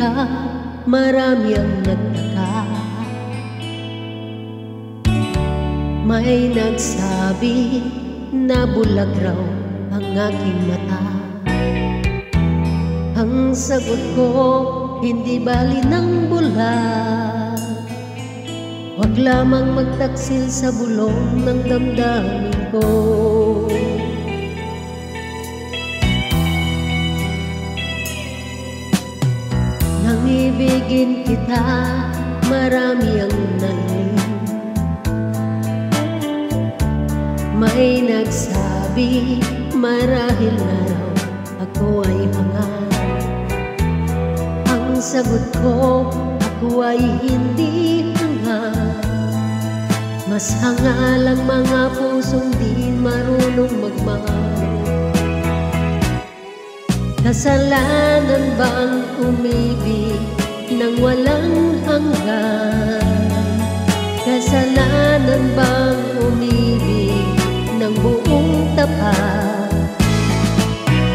ka, marami ang nagtaka. May nagsabi na bulag raw ang aking mata. Ang sagot ko, hindi bali ng bulag. Huwag lamang magtaksil sa bulong ng damdamin ko. Nang ibigin kita, marami ang naling. May nagsabi, marahil na raw ako ay hangal. Ang sagot ko, ako ay hindi hangal. Mas hangal ang mga pusong di marunong magmahal. Kasalanan bang umibig nang walang hanggan? Kasalanan bang umibig ng buong tapat?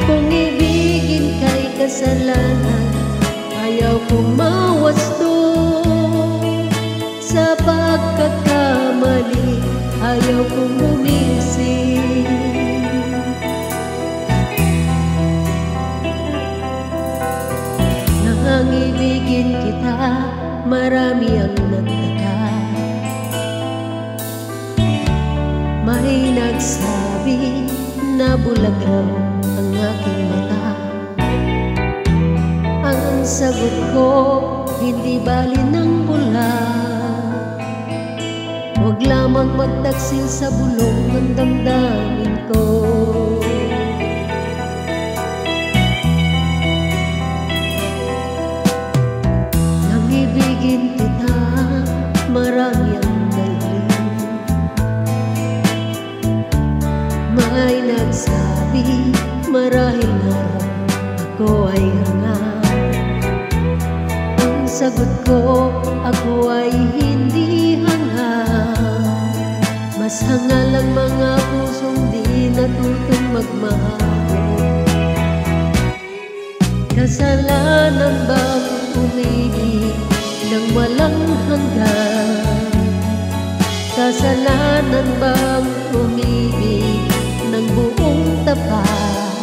Kung ibigin kay kasalanan, ayaw kong mawasto. Sa pagkakamali, ayaw kong bumising. Nang ibigin kita, marami ang nagtaka. May nagsabi na bulag raw ang aking mata. Ang sagot ko, hindi bali ng bulag. Huwag lamang magtaksil sa bulong ng damdamin ko. Nang ibigin kita, marami ang naging. May nagsabi, marahil na raw ako ay hangal. Ang sagot ko, ako ay hindi hangal. Mas hangal ang mga pusong di natutong magmahal. Kasalanan bang umibig nang walang hanggan? Kasalanan bang umibig ng buong tapat?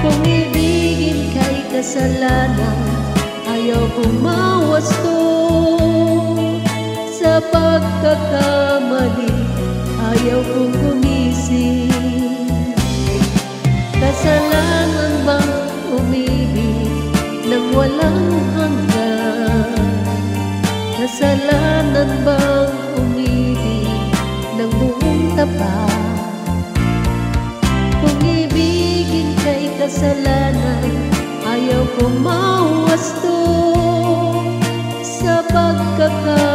Kung ibigin kay kasalanan, ayaw kong mawasto. Sa pagkakamali, ayaw kong gumising. Kasalanan bang umibig nang walang hanggan? Kasalanan bang umibig ng buong tapat? Kung ibigin kay kasalanan, ayaw kong mawasto. Sa pagkakamali,